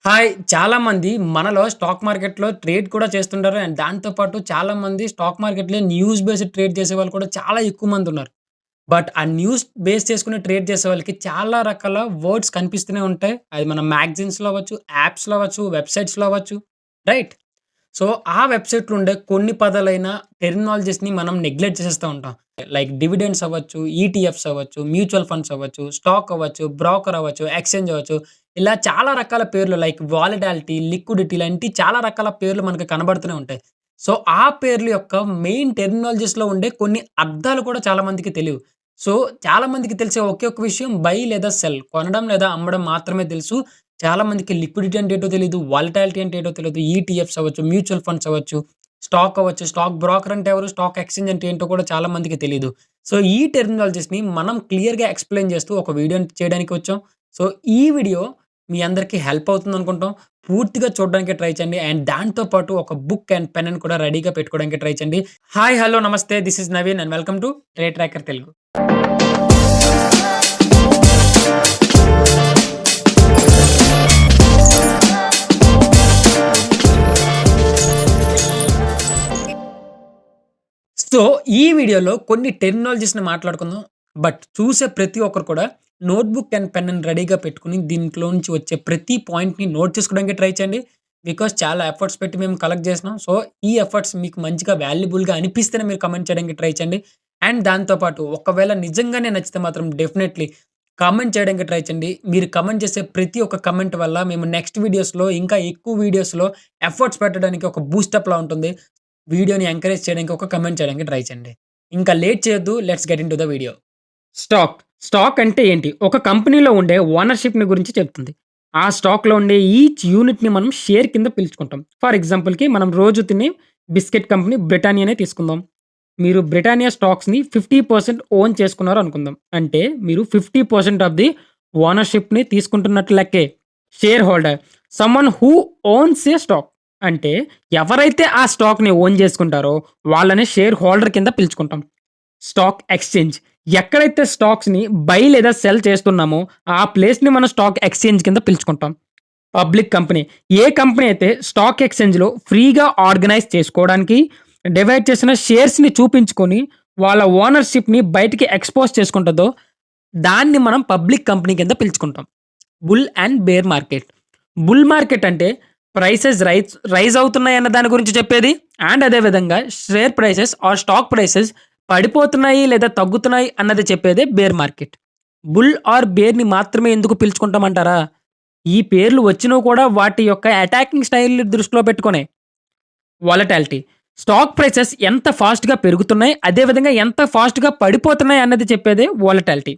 Hi! చాలామంది మనలో stock మార్కెట్‌లో ట్రేడ్ కూడా చేస్తుంటారు. అండ్ దాంతో పాటు చాలామంది స్టాక్ మార్కెట్‌లో న్యూస్ బేస్డ్ ట్రేడ్ చేసేవాళ్ళు కూడా చాలా ఎక్కువ మందున్నారు. బట్ ఆ న్యూస్ బేస్ చేసుకొని ట్రేడ్ చేసే వాళ్ళకి చాలా రకాల వర్డ్స్ కనిపిస్తూనే ఉంటాయి. అది మన మ్యాగజైన్స్‌లో అవ్వచ్చు, యాప్స్‌లో అవ్వచ్చు, వెబ్‌సైట్స్‌లో అవ్వచ్చు. రైట్? సో, ఆ వెబ్‌సైట్‌లో ఉండే కొన్ని పదాలైన టెర్మినాలజీస్‌ని మనం నెగ్లెక్ట్ చేసేస్తా ఉంటాం. లైక్ డివిడెండ్స్ అవ్వచ్చు, ఈటీఎఫ్స్ అవ్వచ్చు, మ్యూచువల్ ఫండ్స్ అవ్వచ్చు, స్టాక్ అవ్వచ్చు, బ్రోకర్ అవ్వచ్చు, ఎక్స్‌చేంజ్ అవ్వచ్చు. ఇలా చాలా రకాల పేర్లు లైక్ వాలటాలిటీ, లిక్విడిటీ లాంటి చాలా రకాల పేర్లు మనకు కనబడుతూనే ఉంటాయి. సో, ఆ పేర్ల యొక్క మెయిన్ టెర్మినాలజీస్‌లో ఉండే కొన్ని అర్థాలు కూడా చాలా మందికి తెలీవు. సో, చాలా మందికి తెలిసే ఒకే ఒక్క విషయం బై లేదా సెల్ కొనడం లేదా అమ్మడం మాత్రమే తెలుసు. చాలా మందికి లిక్విడిటీ అంటే ఏంటో తెలీదు. వాలటాలిటీ అంటే ఏంటో తెలీదు. ఈటీఎఫ్స్ అవ్వచ్చు, మ్యూచువల్ ఫండ్స్ అవ్వచ్చు, స్టాక్ అవ్వచ్చు, స్టాక్ బ్రోకర్ అంటే ఎవరు? స్టాక్ ఎక్స్‌చేంజ్ అంటే ఏంటో కూడా చాలా మందికి తెలీదు. సో, ఈ టెర్మినాలజీస్‌ని మనం క్లియర్‌గా ఎక్స్‌ప్లెయిన్ చేస్తూ ఒక వీడియోని చేయడానికి వచ్చాం. సో, ఈ వీడియో మీ అందరికీ హెల్ప్ అవుతుందనుకుంటాం. పూర్తిగా చూడడానికి ట్రై చేయండి. అండ్ దాంతో పాటు ఒక బుక్ అండ్ పెన్‌ని కూడా రెడీగా పెట్టుకోవడానికి ట్రై చేయండి. హాయ్! హలో! నమస్తే. This is Naveen and welcome to trade tracker Telugu. So, ఈ వీడియోలో కొన్ని టెర్మినాలజీస్‌ని మాట్లాడుకుందాం. బట్ చూసే ప్రతి ఒక్కరు కూడా నోట్‌బుక్ అండ్ పెన్‌ని రెడీగా పెట్టుకొని దీంట్లో నుంచి వచ్చే ప్రతి పాయింట్‌ని నోట్ చేసుకోవడానికి ట్రై చేయండి. బికాజ్ చాలా ఎఫర్ట్స్ పెట్టి మేము కలెక్ట్ చేసినాం. సో, ఈ ఎఫర్ట్స్ మీకు మంచిగా వాల్యుబుల్‌గా అనిపిస్తేనే మీరు కామెంట్ చేయడానికి ట్రై చేయండి. అండ్ దాంతో పాటు ఒకవేళ నిజంగానే నచ్చితే మాత్రం డెఫినైట్‌లీ కామెంట్ చేయడానికి ట్రై చేయండి. మీరు కామెంట్ చేసే ప్రతి ఒక్క కామెంట్ వల్ల మేము నెక్స్ట్ వీడియోస్‌లో ఇంకా ఎక్కువ వీడియోస్‌లో ఎఫర్ట్స్ పెట్టడానికి ఒక బూస్టప్‌లా ఉంటుంది. వీడియోని ఎంకరేజ్ చేయడానికి ఒక కామెంట్ చేయడానికి ట్రై చేయండి. ఇంకా లేట్ చేయొద్దు. Let's get into the video. Stock. Stock అంటే ఏంటి? ఒక కంపెనీలో ఉండే ఓనర్‌షిప్‌ని గురించి చెప్తుంది. ఆ స్టాక్‌లో ఉండే ఈచ్ యూనిట్‌ని మనం షేర్ కింద పిలుచుకుంటాం. ఫర్ ఎగ్జాంపుల్‌కి మనం రోజు తినే బిస్కెట్ కంపెనీ బ్రిటానియానే తీసుకుందాం. మీరు బ్రిటానియా స్టాక్స్‌ని 50% ఓన్ చేసుకున్నారు అనుకుందాం. అంటే మీరు 50% ఆఫ్ ది ఓనర్‌షిప్‌ని తీసుకుంటున్నట్టు లెక్కే. Share holder. Someone who ones a stock. అంటే ఎవరైతే ఆ స్టాక్‌ని ఓన్ చేసుకుంటారో వాళ్ళని షేర్ హోల్డర్ కింద పిలుచుకుంటాం. Stock exchange. ఎక్కడైతే స్టాక్స్‌ని బై లేదా సెల్ చేస్తున్నామో ఆ ప్లేస్‌ని మనం స్టాక్ ఎక్స్‌చేంజ్ కింద పిలుచుకుంటాం. Public company. ఏ కంపెనీ అయితే స్టాక్ ఎక్స్‌చేంజ్‌లో ఫ్రీగా ఆర్గనైజ్ చేసుకోవడానికి డివైడ్ చేసిన షేర్స్‌ని చూపించుకొని వాళ్ళ ఓనర్‌షిప్‌ని బయటికి ఎక్స్‌పోజ్ చేసుకుంటదో దాన్ని మనం పబ్లిక్ కంపెనీ కింద పిలుచుకుంటాం. Bull and bear market. Bull market అంటే ప్రైసెస్ రైజ్ అవుతున్నాయన్న దాని గురించి చెప్పేది. అండ్ అదే విధంగా share prices or stock prices పడిపోతున్నాయి లేదా తగ్గుతున్నాయి అన్నది చెప్పేదే బేర్ మార్కెట్. బుల్ ఆర్ బేర్‌ని మాత్రమే ఎందుకు పిలుచుకుంటామంటారా? ఈ పేర్లు వచ్చినవి కూడా వాటి యొక్క అటాకింగ్ స్టైల్‌ని దృష్టిలో పెట్టుకొనే. వాలటాలిటీ. స్టాక్ ప్రైసెస్ ఎంత ఫాస్ట్‌గా పెరుగుతున్నాయి, అదే విధంగా ఎంత ఫాస్ట్‌గా పడిపోతున్నాయి అన్నది చెప్పేదే వాలటాలిటీ.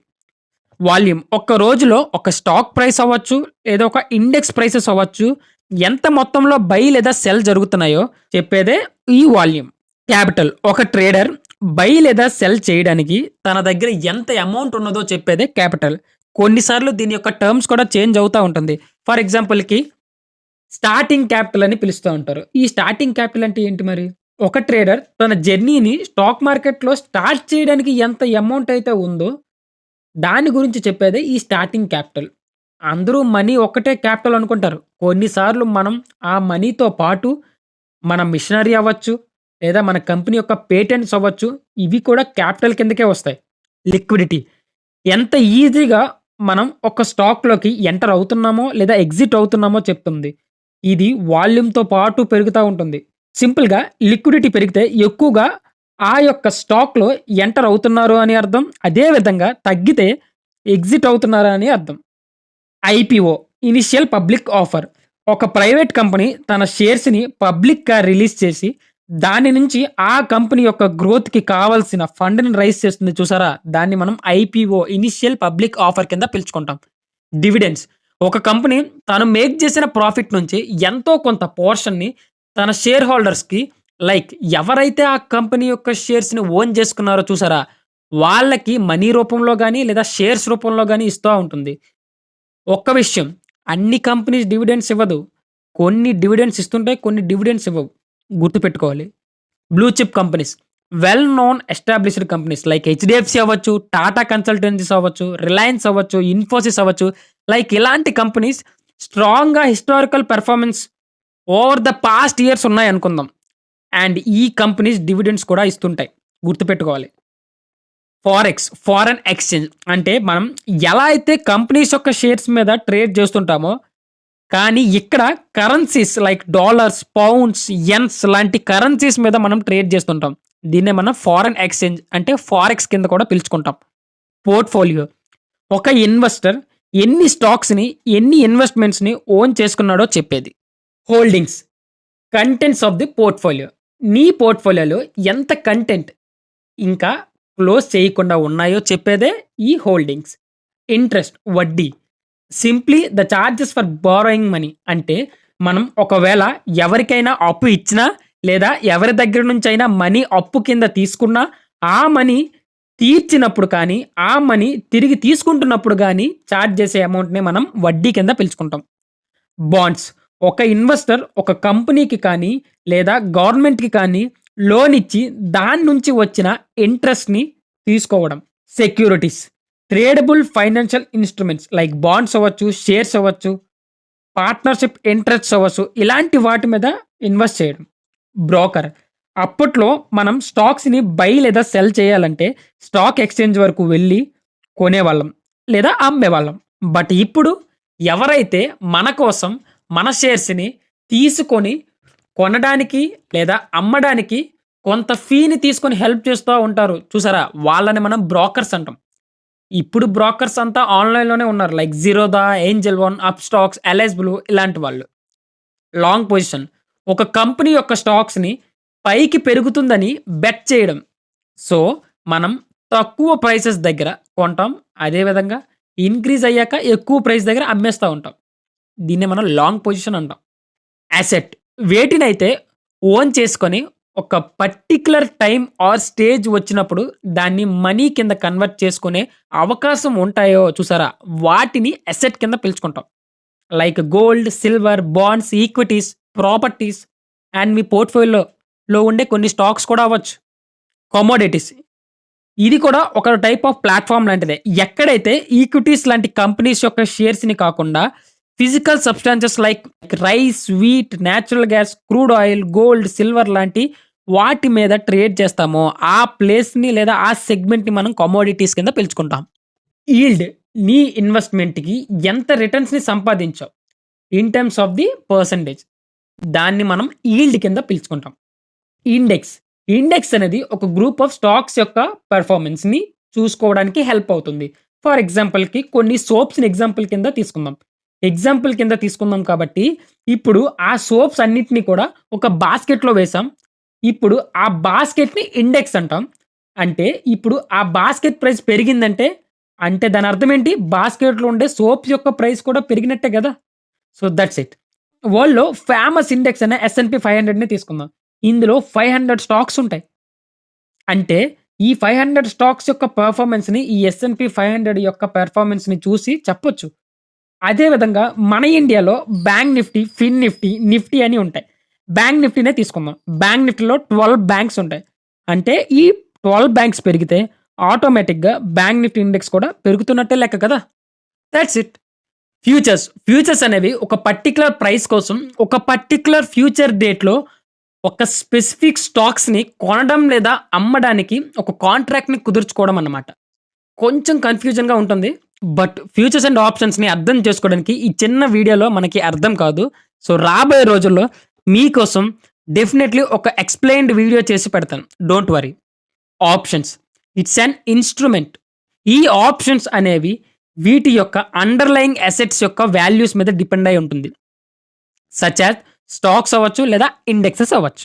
వాల్యూమ్. ఒక్క రోజులో ఒక స్టాక్ ప్రైస్ అవ్వచ్చు, లేదా ఒక ఇండెక్స్ ప్రైసెస్ అవ్వచ్చు. ఎంత మొత్తంలో బై లేదా సెల్ జరుగుతున్నాయో చెప్పేదే ఈ వాల్యూమ్. క్యాపిటల్. ఒక ట్రేడర్ బై లేదా సెల్ చేయడానికి తన దగ్గర ఎంత అమౌంట్ ఉన్నదో చెప్పేదే క్యాపిటల్. కొన్నిసార్లు దీని యొక్క టర్మ్స్ కూడా చేంజ్ అవుతా ఉంటుంది. ఫర్ ఎగ్జాంపుల్‌కి స్టార్టింగ్ క్యాపిటల్ అని పిలుస్తా ఉంటారు. ఈ స్టార్టింగ్ క్యాపిటల్ అంటే ఏంటి మరి? ఒక ట్రేడర్ తన జర్నీని స్టాక్ మార్కెట్‌లో స్టార్ట్ చేయడానికి ఎంత అమౌంట్ అయితే ఉందో దాని గురించి చెప్పేదే ఈ స్టార్టింగ్ క్యాపిటల్. అందరూ మనీ ఒక్కటే క్యాపిటల్ అనుకుంటారు. కొన్నిసార్లు మనం ఆ మనీతో పాటు మన మిషనరీ అవ్వచ్చు, లేదా మన కంపెనీ యొక్క పేటెంట్స్ అవ్వచ్చు. ఇవి కూడా క్యాపిటల్ కిందకే వస్తాయి. లిక్విడిటీ. ఎంత ఈజీగా మనం ఒక స్టాక్‌లోకి ఎంటర్ అవుతున్నామో, లేదా ఎగ్జిట్ అవుతున్నామో చెప్తుంది. ఇది వాల్యూమ్‌తో పాటు పెరుగుతా ఉంటుంది. సింపుల్‌గా లిక్విడిటీ పెరిగితే ఎక్కువగా ఆ యొక్క స్టాక్‌లో ఎంటర్ అవుతున్నారు అని అర్థం. అదే విధంగా తగ్గితే ఎగ్జిట్ అవుతున్నారు అని అర్థం. IPO initial public offer. ఒక ప్రైవేట్ కంపెనీ తన షేర్స్‌ని పబ్లిక్‌గా రిలీజ్ చేసి, దాని నుంచి ఆ కంపెనీ యొక్క గ్రోత్‌కి కావాల్సిన ఫండ్‌ని రైజ్ చేస్తుంది చూసారా? దాన్ని మనం ఐపీఓ ఇనిషియల్ పబ్లిక్ ఆఫర్ కింద పిలుచుకుంటాం. డివిడెండ్స్. ఒక కంపెనీ తాను మేక్ చేసిన ప్రాఫిట్ నుంచి ఎంతో కొంత పోర్షన్‌ని తన షేర్ హోల్డర్స్‌కి లైక్ ఎవరైతే ఆ కంపెనీ యొక్క షేర్స్‌ని ఓన్ చేసుకున్నారో చూసారా? వాళ్ళకి మనీ రూపంలో గాని, లేదా షేర్స్ రూపంలో గాని ఇస్తా ఉంటుంది. ఒక్క విషయం. అన్ని కంపెనీస్ డివిడెండ్స్ ఇవ్వదు. కొన్ని డివిడెండ్స్ ఇస్తుంటాయి. కొన్ని డివిడెండ్స్ ఇవ్వవు. గుర్తుపెట్టుకోవాలి. Blue chip companies. Well known established companies like HDFC అవ్వచ్చు, టాటా కన్సల్టెన్సీస్ అవ్వచ్చు, రిలయన్స్ అవ్వచ్చు, ఇన్ఫోసిస్ అవ్వచ్చు. లైక్ ఇలాంటి కంపెనీస్ స్ట్రాంగ్‌గా historical performance over the past years ఉన్నాయనుకుందాం. అండ్ ఈ కంపెనీస్ డివిడెండ్స్ కూడా ఇస్తుంటాయి. గుర్తుపెట్టుకోవాలి. ఫారెక్స్, ఫారెన్ ఎక్స్‌చేంజ్ అంటే మనం ఎలా అయితే కంపెనీస్ యొక్క షేర్స్ మీద ట్రేడ్ చేస్తుంటామో, కానీ ఇక్కడ కరెన్సీస్ లైక్ డాలర్స్, పౌండ్స్, యెన్స్ లాంటి కరెన్సీస్ మీద మనం ట్రేడ్ చేస్తుంటాం. దీన్నే మనం ఫారెన్ ఎక్స్‌చేంజ్ అంటే ఫారెక్స్ కింద కూడా పిలుచుకుంటాం. పోర్ట్‌ఫోలియో ఒక ఇన్వెస్టర్ ఎన్ని స్టాక్స్‌ని, ఎన్ని ఇన్వెస్ట్‌మెంట్స్‌ని ఓన్ చేసుకున్నాడో చెప్పేది. Holdings, contents of the portfolio. నీ పోర్ట్‌ఫోలియోలో ఎంత కంటెంట్ ఇంకా క్లోజ్ చేయకుండా ఉన్నాయో చెప్పేదే ఈ హోల్డింగ్స్. ఇంట్రెస్ట్, వడ్డీ. Simply the charges for borrowing money అంటే మనం ఒకవేళ ఎవరికైనా అప్పు ఇచ్చినా లేదా ఎవరి దగ్గర నుంచైనా మనీ అప్పు కింద తీసుకున్నా ఆ మనీ తీర్చినప్పుడు కానీ ఆ మనీ తిరిగి తీసుకుంటున్నప్పుడు కానీ ఛార్జ్ చేసే అమౌంట్ని మనం వడ్డీ కింద పిలుచుకుంటాం. బాండ్స్ ఒక ఇన్వెస్టర్ ఒక కంపెనీకి కానీ లేదా గవర్నమెంట్కి కానీ లోన్ ఇచ్చి దాని నుంచి వచ్చిన ఇంట్రెస్ట్ని తీసుకోవడం. Securities tradable financial instruments like bonds అవ్వచ్చు, షేర్స్ అవ్వచ్చు, పార్ట్నర్షిప్ ఇంట్రెస్ట్స్ అవ్వచ్చు, ఇలాంటి వాటి మీద ఇన్వెస్ట్ చేయడం. బ్రోకర్ అప్పట్లో మనం స్టాక్స్ని బై లేదా సెల్ చేయాలంటే స్టాక్ ఎక్స్చేంజ్ వరకు వెళ్ళి కొనేవాళ్ళం లేదా అమ్మేవాళ్ళం. బట్ ఇప్పుడు ఎవరైతే మన కోసం మన షేర్స్ని తీసుకొని కొనడానికి లేదా అమ్మడానికి కొంత ఫీని తీసుకొని హెల్ప్ చేస్తూ ఉంటారు చూసారా, వాళ్ళని మనం బ్రోకర్స్ అంటాం. ఇప్పుడు బ్రోకర్స్ అంతా ఆన్లైన్లోనే ఉన్నారు like Zerodha, Angel One, Upstox, Alice Blue ఇలాంటి వాళ్ళు. లాంగ్ పొజిషన్ ఒక కంపెనీ యొక్క స్టాక్స్ని పైకి పెరుగుతుందని బెట్ చేయడం. సో మనం తక్కువ ప్రైసెస్ దగ్గర కొంటాం, అదేవిధంగా ఇంక్రీజ్ అయ్యాక ఎక్కువ ప్రైస్ దగ్గర అమ్మేస్తూ ఉంటాం. దీన్నే మనం లాంగ్ పొజిషన్ అంటాం. అసెట్ వేటినైతే ఓన్ చేసుకొని ఒక పర్టిక్యులర్ టైం ఆర్ స్టేజ్ వచ్చినప్పుడు దాన్ని మనీ కింద కన్వర్ట్ చేసుకునే అవకాశం ఉంటాయో చూసారా, వాటిని అసెట్ కింద పిలుచుకుంటాం. Like gold, silver, bonds, equities, properties and మీ పోర్ట్ఫోలియోలో ఉండే కొన్ని స్టాక్స్ కూడా అవ్వచ్చు. కమోడిటీస్ ఇది కూడా ఒక టైప్ ఆఫ్ ప్లాట్ఫామ్ లాంటిదే. ఎక్కడైతే ఈక్విటీస్ లాంటి కంపెనీస్ యొక్క షేర్స్ని కాకుండా physical substances like rice, wheat, natural gas, crude oil, gold, silver లాంటి వాటి మీద ట్రేడ్ చేస్తామో ఆ ప్లేస్ని లేదా ఆ సెగ్మెంట్ని మనం కమోడిటీస్ కింద పిలుచుకుంటాం. ఈల్డ్ నీ ఇన్వెస్ట్మెంట్కి ఎంత రిటర్న్స్ని సంపాదించావు in terms of the percentage, దాన్ని మనం ఈల్డ్ కింద పిలుచుకుంటాం. ఇండెక్స్ ఇండెక్స్ అనేది ఒక గ్రూప్ ఆఫ్ స్టాక్స్ యొక్క పెర్ఫార్మెన్స్ని చూసుకోవడానికి హెల్ప్ అవుతుంది. ఫర్ ఎగ్జాంపుల్కి కొన్ని సోప్స్ని ఎగ్జాంపుల్ కింద తీసుకుందాం కాబట్టి ఇప్పుడు ఆ సోప్స్ అన్నిటినీ కూడా ఒక బాస్కెట్లో వేసాం. ఇప్పుడు ఆ బాస్కెట్ని ఇండెక్స్ అంటాం. అంటే ఇప్పుడు ఆ బాస్కెట్ ప్రైస్ పెరిగిందంటే అంటే దాని అర్థం ఏంటి, బాస్కెట్లో ఉండే సోప్స్ యొక్క ప్రైస్ కూడా పెరిగినట్టే కదా. So that's it. వరల్డ్‌లో ఫేమస్ ఇండెక్స్ అనే ఎస్ఎన్‌పి 500ని తీసుకుందాం. ఇందులో 500 స్టాక్స్ ఉంటాయి. అంటే ఈ 500 స్టాక్స్ యొక్క పెర్ఫార్మన్స్‌ని ఈ ఎస్ఎన్‌పి 500 యొక్క పెర్ఫార్మన్స్‌ని చూసి చెప్పొచ్చు. అదే విధంగా మన ఇండియాలో బ్యాంక్ నిఫ్టీ, ఫిన్ నిఫ్టీ, నిఫ్టీ అని ఉంటాయి. బ్యాంక్ నిఫ్టీనే తీసుకుందాం. బ్యాంక్ నిఫ్టీలో 12 బ్యాంక్స్ ఉంటాయి. అంటే ఈ 12 బ్యాంక్స్ పెరిగితే ఆటోమేటిక్‌గా బ్యాంక్ నిఫ్టీ ఇండెక్స్ కూడా పెరుగుతున్నట్టే లెక్క కదా. That's it. ఫ్యూచర్స్ అనేవి ఒక పర్టిక్యులర్ ప్రైస్ కోసం ఒక పర్టిక్యులర్ ఫ్యూచర్ డేట్లో ఒక స్పెసిఫిక్ స్టాక్స్ని కొనడం లేదా అమ్మడానికి ఒక కాంట్రాక్ట్ని కుదుర్చుకోవడం అన్నమాట. కొంచెం కన్‌ఫ్యూజన్‌గా ఉంటుంది. బట్ ఫ్యూచర్స్ అండ్ ఆప్షన్స్‌ని అర్థం చేసుకోవడానికి ఈ చిన్న వీడియోలో మనకి అర్థం కాదు. సో రాబోయే రోజుల్లో మీకోసం డెఫినెట్‌లీ ఒక ఎక్స్‌ప్లెయిన్డ్ వీడియో చేసి పెడతాను. Don't worry. Options it's an instrument. ఈ ఆప్షన్స్ అనేవి వీటి యొక్క అండర్‌లయింగ్ అసెట్స్ యొక్క వాల్యూస్ మీద డిపెండ్ అయి ఉంటుంది. సచ్ యాజ్ స్టాక్స్ అవ్వచ్చు లేదా ఇండెక్సెస్ అవ్వచ్చు.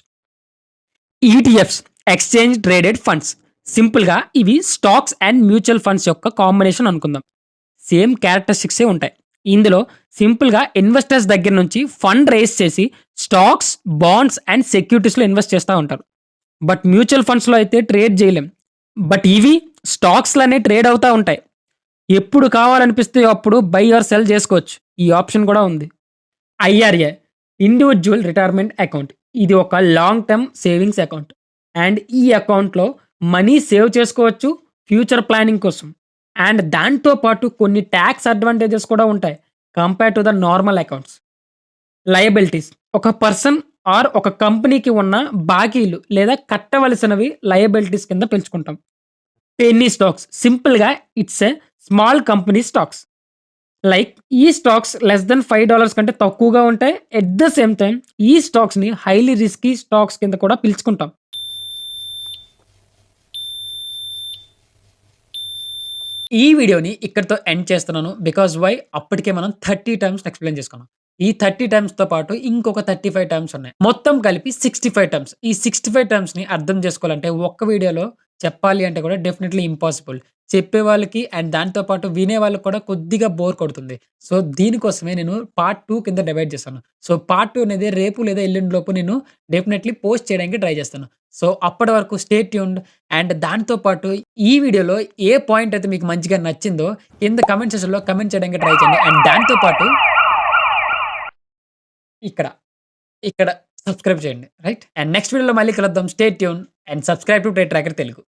ETFs exchange traded funds. సింపుల్‌గా ఇవి స్టాక్స్ అండ్ మ్యూచువల్ ఫండ్స్ యొక్క కాంబినేషన్ అనుకుందాం. సేమ్ క్యారెక్టరిస్టిక్సే ఉంటాయి. ఇందులో సింపుల్‌గా ఇన్వెస్టర్స్ దగ్గర నుంచి ఫండ్ రైజ్ చేసి స్టాక్స్, బాండ్స్ అండ్ సెక్యూరిటీస్‌లో ఇన్వెస్ట్ చేస్తా ఉంటారు. బట్ మ్యూచువల్ ఫండ్స్‌లో అయితే ట్రేడ్ చేయలేం. బట్ ఇవి స్టాక్స్‌లనే ట్రేడ్ అవుతా ఉంటాయి. ఎప్పుడు కావాలనిపిస్తే అప్పుడు బై ఆర్ సెల్ చేసుకోవచ్చు. ఈ ఆప్షన్ కూడా ఉంది. IRA individual retirement account. ఇది ఒక long term savings account. And ఈ అకౌంట్‌లో మనీ సేవ్ చేసుకోవచ్చు ఫ్యూచర్ ప్లానింగ్ కోసం. అండ్ దాంతో పాటు కొన్ని ట్యాక్స్ అడ్వాంటేజెస్ కూడా ఉంటాయి. Compare to the normal accounts. Liabilities ఒక పర్సన్ ఆర్ ఒక కంపెనీకి ఉన్న బాకీలు లేదా కట్టవలసినవి లయబిలిటీస్ కింద పెంచుకుంటాం. పెన్నీ స్టాక్స్ సింపుల్‌గా it's a small company stocks. Like ఈ స్టాక్స్ లెస్ థాన్ $5 కంటే తక్కువగా ఉంటాయి. ఎట్ ద సేమ్ టైమ్ ఈ స్టాక్స్‌ని హైలీ రిస్కీ స్టాక్స్ కింద కూడా పిలుచుకుంటాం. ఈ వీడియోని ఇక్కడితో ఎండ్ చేస్తున్నాను. బికాజ్ వై అప్పటికే మనం 30 టర్మ్స్ ఎక్స్‌ప్లెయిన్ చేసుకున్నాం. ఈ 30 టర్మ్స్‌తో పాటు ఇంకొక 35 టర్మ్స్ ఉన్నాయి. మొత్తం కలిపి 65 టర్మ్స్. ఈ 65 టర్మ్స్‌ని అర్థం చేసుకోవాలంటే ఒక్క వీడియోలో చెప్పాలి అంటే కూడా డెఫినైట్‌లీ ఇంపాసిబుల్. చెప్పేవాళ్ళకి అండ్ దాంతో పాటు వినేవాళ్ళకి కూడా కొద్దిగా బోర్ కొడుతుంది. సో, దీనికోసమే నేను పార్ట్ 2 కింద డివైడ్ చేశాను. సో, పార్ట్ 2 అనేది రేపు లేదా ఎల్లుండి లోపు నేను డెఫినైట్‌లీ పోస్ట్ చేయడానికి ట్రై చేస్తాను. సో, అప్పటి వరకు స్టే ట్యూన్డ్. అండ్ దాంతో పాటు ఈ వీడియోలో ఏ పాయింట్ అయితే మీకు మంచిగా నచ్చిందో కింద కామెంట్ సెక్షన్‌లో కామెంట్ చేయడానికి ట్రై చేయండి. అండ్ దాంతో పాటు ఇక్కడ, ఇక్కడ సబ్స్క్రైబ్ చేయండి. రైట్? అండ్ నెక్స్ట్ వీడియోలో మళ్ళీ కలుద్దాం. Stay tune and subscribe to trade tracker Telugu.